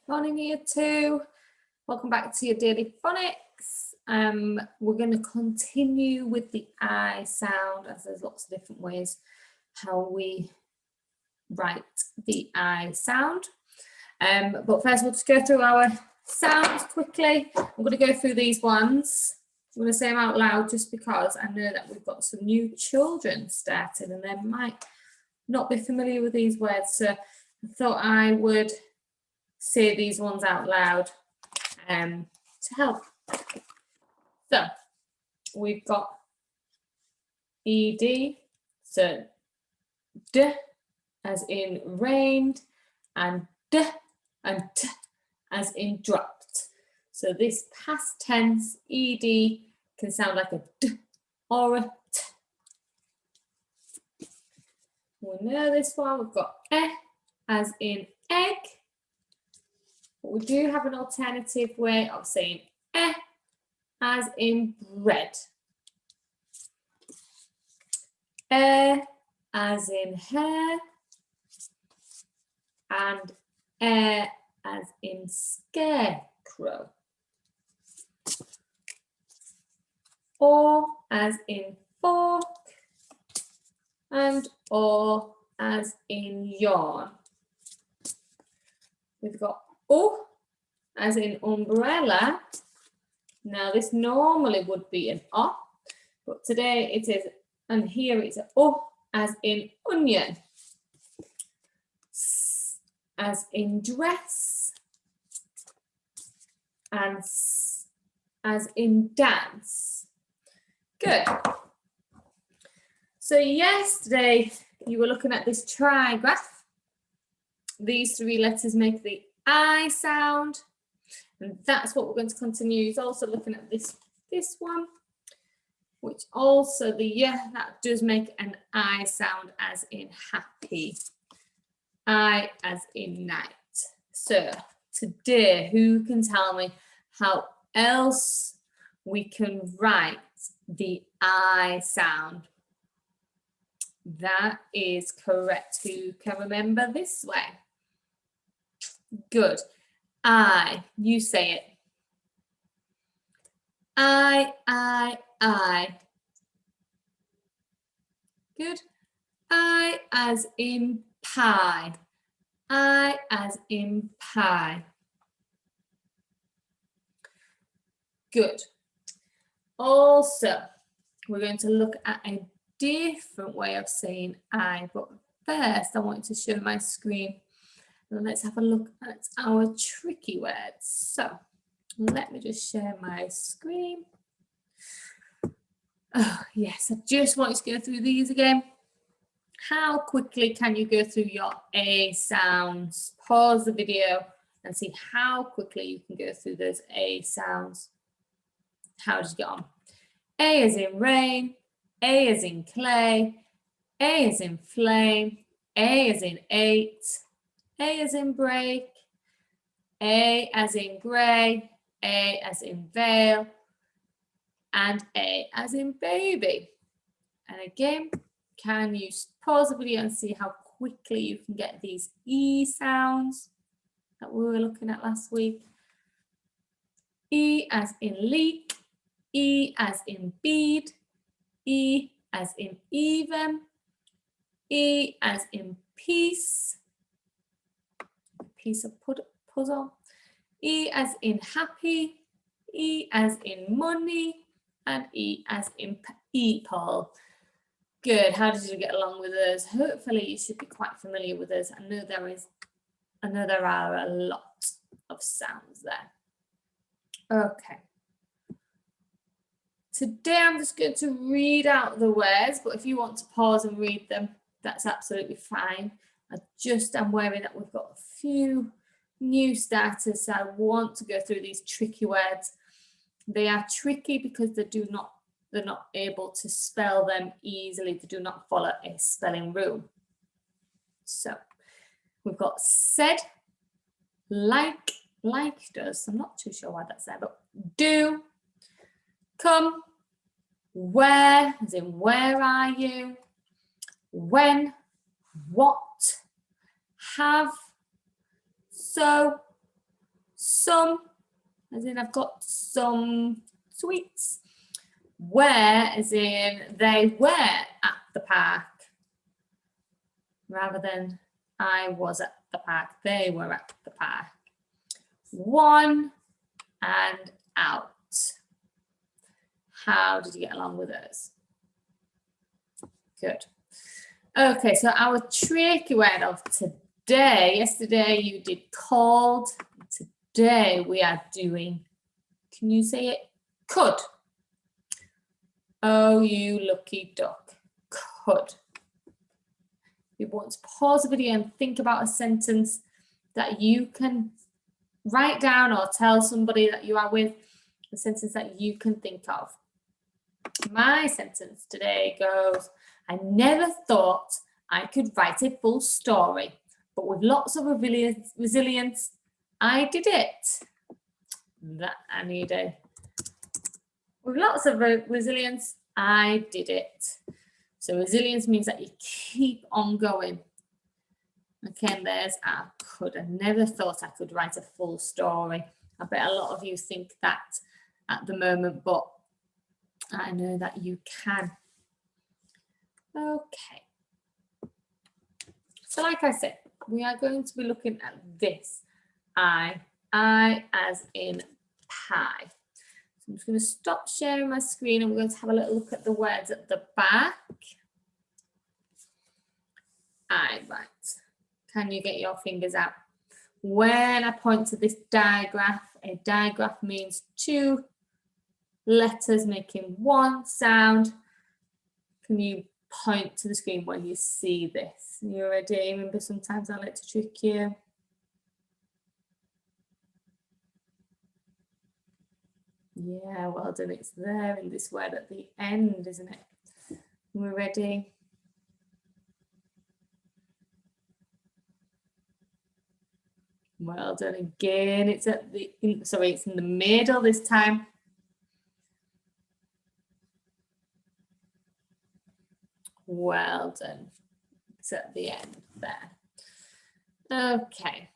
Morning, Year 2. Welcome back to your daily phonics. We're going to continue with the I sound, as there's lots of different ways how we write the I sound. But first we'll just go through our sounds quickly. I'm going to go through these ones. I'm going to say them out loud just because I know that we've got some new children started and they might not be familiar with these words. So I thought I would say these ones out loud to help. So we've got ed, so d as in rained, and d and t as in dropped. So this past tense ed can sound like a d or a t. We know this one. We've got e as in egg. But we do have an alternative way of saying eh as in bread. As in hair. And as in scarecrow. Or as in fork. And or as in yawn. We've got O as in umbrella. Now this normally would be an O, but today it is, and here it's an O as in onion. S as in dress. And S as in dance. Good. So yesterday you were looking at this trigraph. These three letters make the I sound, and that's what we're going to continue. He's also looking at this one, which also that does make an I sound as in happy. I as in night. So today, who can tell me how else we can write the I sound? That is correct. Who can remember this way? Good. I. You say it. I. Good. I as in pie. I as in pie. Good. Also, we're going to look at a different way of saying I, but first I want to show my screen. And let's have a look at our tricky words. So let me just share my screen. Oh, yes, I just want to go through these again. How quickly can you go through your A sounds? Pause the video and see how quickly you can go through those A sounds. How did you get on? A as in rain, A as in clay, A as in flame, A as in 8, A as in break, A as in grey, A as in veil, and A as in baby. And again, can you pause the video and see how quickly you can get these E sounds that we were looking at last week? E as in leak, E as in bead, E as in even, E as in piece, piece of puzzle, E as in happy, E as in money, and E as in people. Good. How did you get along with those? Hopefully you should be quite familiar with those. I know there are a lot of sounds there. Okay. Today I'm just going to read out the words, but if you want to pause and read them, that's absolutely fine. I'm wary that we've got a few new starters, so I want to go through these tricky words. They are tricky because they're not able to spell them easily. They do not follow a spelling rule. So we've got said, like does. I'm not too sure why that's there, but do, come, where, as in where are you, when, what, have, so, some, as in I've got some sweets. Were, as in they were at the park, rather than I was at the park, they were at the park. One and out. How did you get along with those? Good. Okay, so our tricky word of today, yesterday you did called, today we are doing, can you say it? Could. Oh, you lucky duck. Could. You want to pause the video and think about a sentence that you can write down or tell somebody that you are with, a sentence that you can think of. My sentence today goes, I never thought I could write a full story, but with lots of resilience, I did it. That I need a. With lots of resilience, I did it. So resilience means that you keep on going. Okay, and there's our could. I never thought I could write a full story. I bet a lot of you think that at the moment, but I know that you can. Okay. So like I said, we are going to be looking at this. I as in pie. So I'm just going to stop sharing my screen and we're going to have a little look at the words at the back. Right. Can you get your fingers out? When I point to this digraph, a digraph means two letters making one sound. Can you point to the screen when you see this? You ready? Remember, sometimes I like to trick you. Yeah, well done. It's there in this word at the end, isn't it? We're ready. Well done again. It's at the, sorry, it's in the middle this time. Well done. It's at the end there. Okay,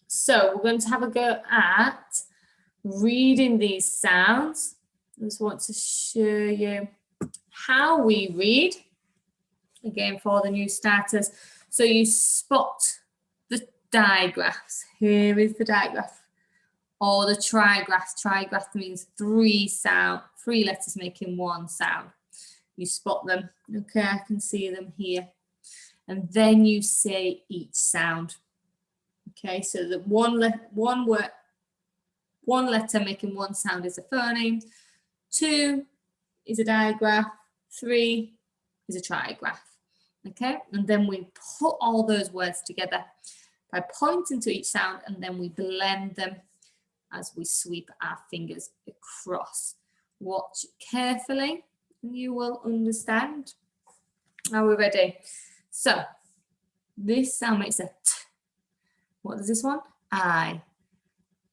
so we're going to have a go at reading these sounds. I just want to show you how we read, again for the new starters. So you spot the digraphs. Here is the digraph, or the trigraph. Trigraph means three letters making one sound. You spot them. Okay, I can see them here. And then you say each sound. Okay, so the one letter making one sound is a phoneme, two is a digraph, three is a trigraph. Okay, and then we put all those words together by pointing to each sound, and then we blend them as we sweep our fingers across. Watch carefully and you will understand. Are we ready? So this sound makes a t. What does this one? I.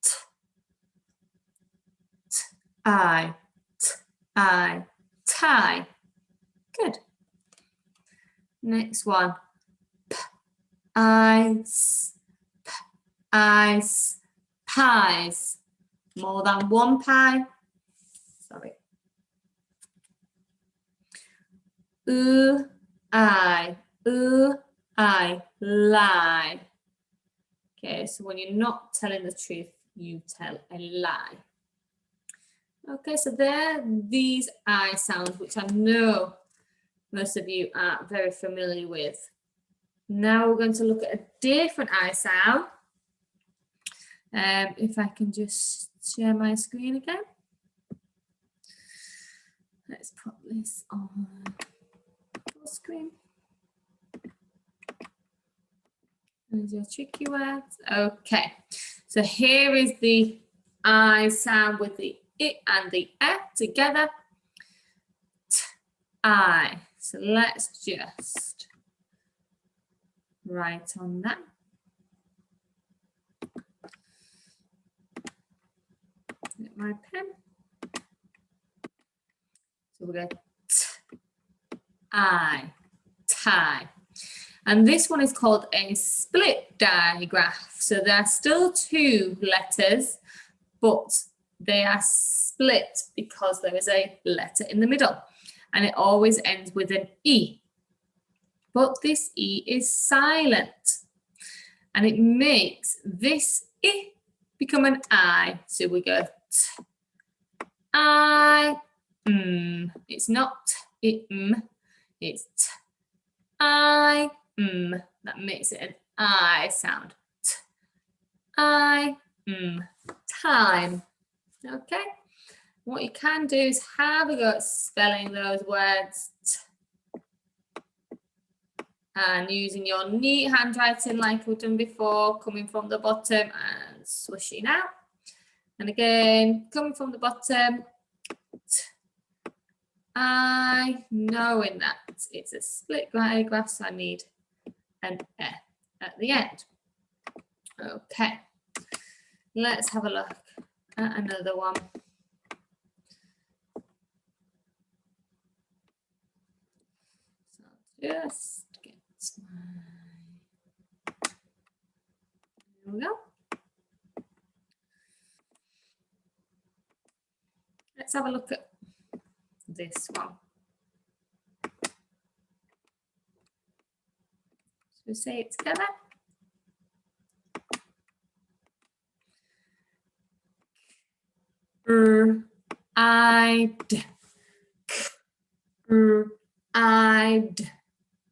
T. T. I. T. I. Tie. Good. Next one. P. Ice. P. Ice. Pies. More than one pie. Sorry. I. I. Lie. Okay, so when you're not telling the truth, you tell a lie. Okay, so there, these I sounds, which I know most of you are very familiar with. Now we're going to look at a different I sound. If I can just share my screen again. Let's put this on full screen. There's your tricky words. Okay, so here is the I sound with the I and the F together. T, I. So let's just write on that. Get my pen. So we're going to I, tie. And this one is called a split digraph. So there are still two letters, but they are split because there is a letter in the middle. And it always ends with an E. But this E is silent. And it makes this I become an I. So we go t, I, It's not it, it's t, I, That makes it an I sound. T, I, time. Okay. What you can do is have a go at spelling those words and using your neat handwriting like we've done before, coming from the bottom and swishing out. And again, coming from the bottom, I, knowing that it's a split digraph, so I need an E at the end. Okay, let's have a look at another one. So just get my, there we go. Let's have a look at this one. So we say it together. I'd, I'd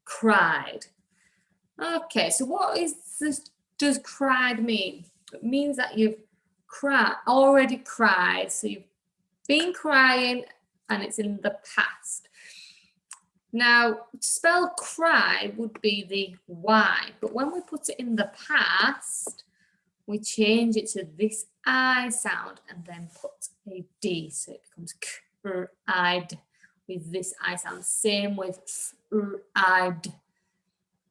cried. Okay, so what is this? Does cried mean? It means that you've already cried. So you've been crying and it's in the past. Now, to spell cry would be the Y, but when we put it in the past, we change it to this I sound and then put a D, so it becomes I'd with this I sound. Same with I'd,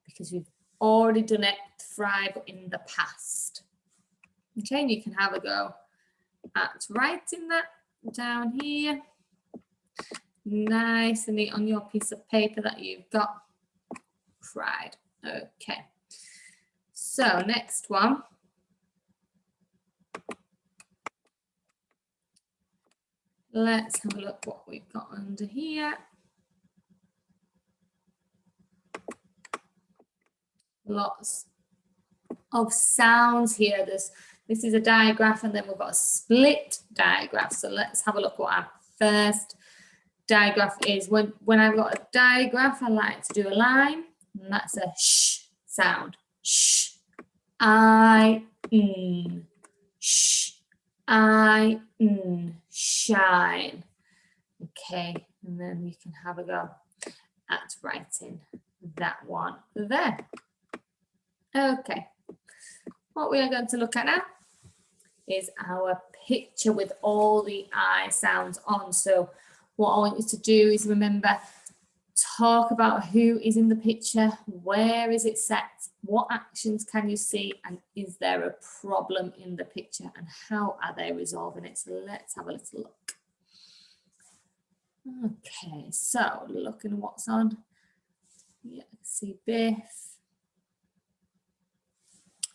because we've already done it, fry, but in the past. Okay, and you can have a go at writing that down here. Nice and neat on your piece of paper that you've got. Cried. Okay. So next one. Let's have a look what we've got under here. Lots of sounds here. This is a digraph and then we've got a split digraph. So let's have a look what our first digraph is. When I've got a digraph, I like to do a line, and that's a sh sound. Sh, I, sh, I, shine. Okay, and then you can have a go at writing that one there. Okay, what we are going to look at now is our picture with all the I sounds on. So what I want you to do is remember, talk about who is in the picture, where is it set, what actions can you see, and is there a problem in the picture, and how are they resolving it? So let's have a little look. Okay, so looking at what's on. Yeah, I can see Biff.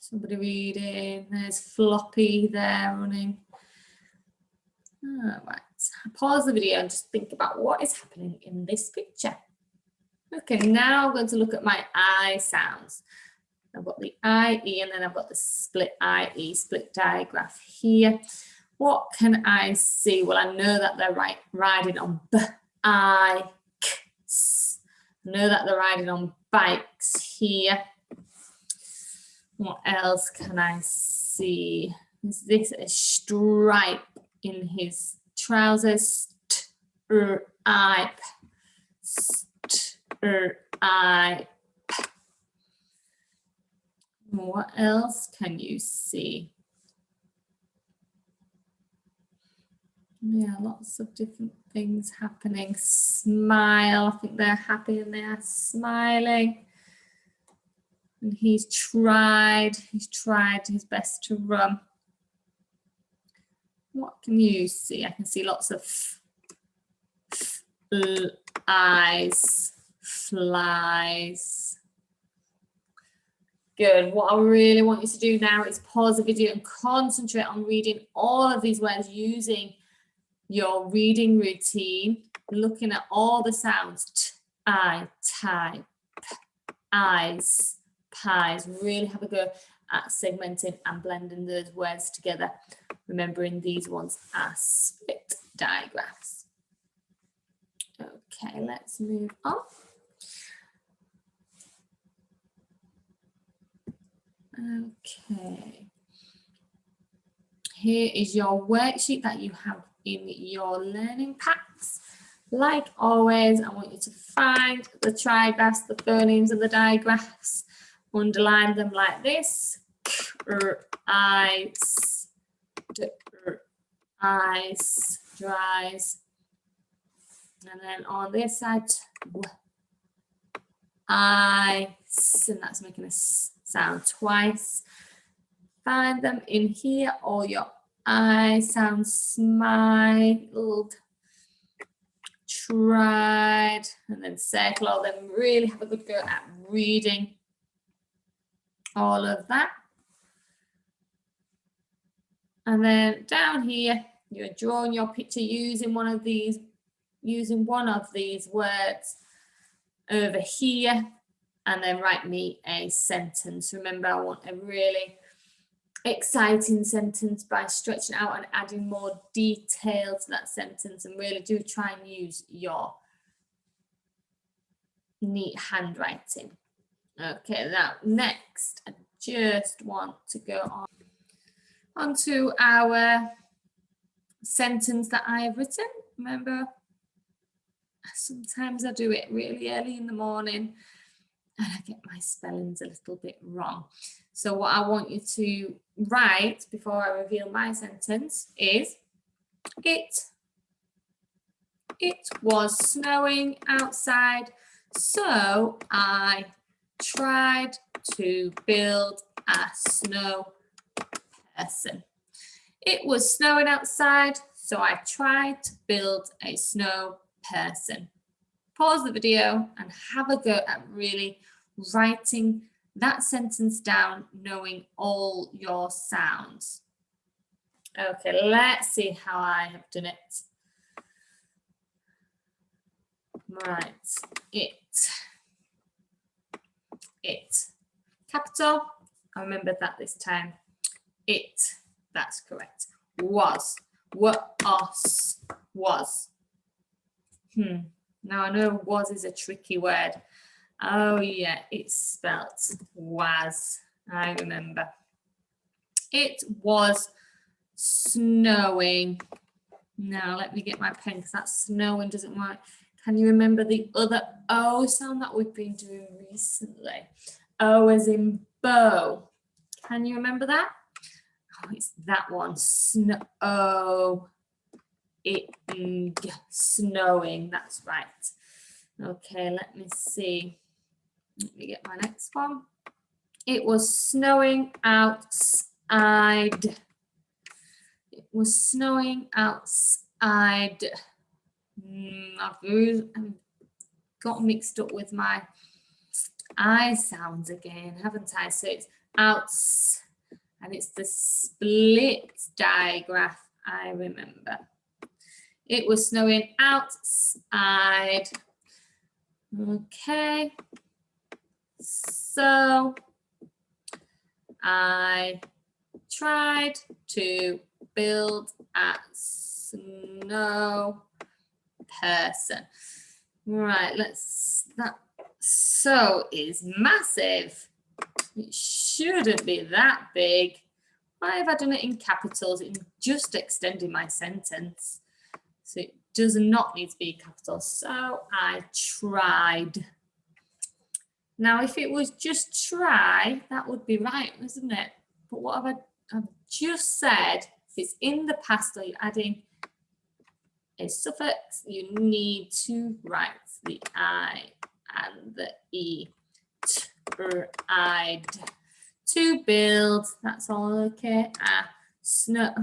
Somebody reading. There's Floppy there running. All right, pause the video and just think about what is happening in this picture. Okay, now I'm going to look at my I sounds. I've got the IE and then I've got the split IE, split digraph here. What can I see? Well, I know that they're riding on bikes. I know that they're riding on bikes here. What else can I see? Is this a stripe in his trousers? Stripe. Stripe. What else can you see? Yeah, lots of different things happening. Smile. I think they're happy and they are smiling. And he's tried his best to run. What can you see? I can see lots of eyes, flies. Good. What I really want you to do now is pause the video and concentrate on reading all of these words using your reading routine, looking at all the sounds. T, I, tie, p, eyes, pies. Really have a go at segmenting and blending those words together. Remembering these ones are split digraphs. Okay, let's move on. Okay. Here is your worksheet that you have in your learning packs. Like always, I want you to find the trigraphs, the phonemes and the digraphs. Underline them like this. Eyes, eyes, dries. And then on this side, eyes, and that's making a sound twice. Find them in here, or your I sound smiled, tried, and then circle all them. Really have a good go at reading all of that. And then down here, you're drawing your picture using one of these words over here, and then write me a sentence. Remember, I want a really exciting sentence by stretching out and adding more detail to that sentence, and really do try and use your neat handwriting. Okay, now next, I just want to go on to our sentence that I've written. Remember, sometimes I do it really early in the morning and I get my spellings a little bit wrong. So what I want you to write before I reveal my sentence is, it was snowing outside, so I tried to build a snow person. It was snowing outside, so I tried to build a snow person. Pause the video and have a go at really writing that sentence down, knowing all your sounds. Okay, let's see how I have done it. Right, it. Capital, I remembered that this time. It, that's correct. Was, was. Now I know was is a tricky word. Oh yeah, it's spelt was, I remember. It was snowing. Now let me get my pen because that snowing doesn't work. Can you remember the other O sound that we've been doing recently? O as in bow. Can you remember that? Oh, it's that one. Snow. Snowing. That's right. Okay, let me see. Let me get my next one. It was snowing outside. It was snowing outside. I've got mixed up with my I sounds again, haven't I? So it's outs, and it's the split digraph, I remember. It was snowing outside. Okay. So I tried to build a snow person. Right, that so is massive. It shouldn't be that big. Why have I done it in capitals? It's just extending my sentence. So it does not need to be capital. So I tried. Now, if it was just try, that would be right, isn't it? But what have I've just said, if it's in the past or you're adding a suffix, you need to write the I and the E. Tried to build, that's all okay. Snow,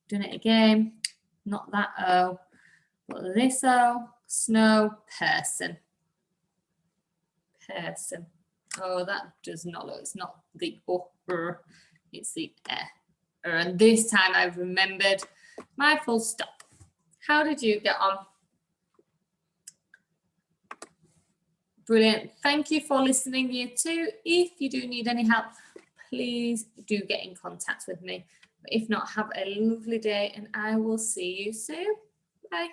done it again, not that O, but this O, snow person. Person. Oh, that does not look, it's not the it's the and this time I've remembered my full stop. How did you get on? Brilliant. Thank you for listening, year 2. If you do need any help, please do get in contact with me. But if not, have a lovely day and I will see you soon. Bye.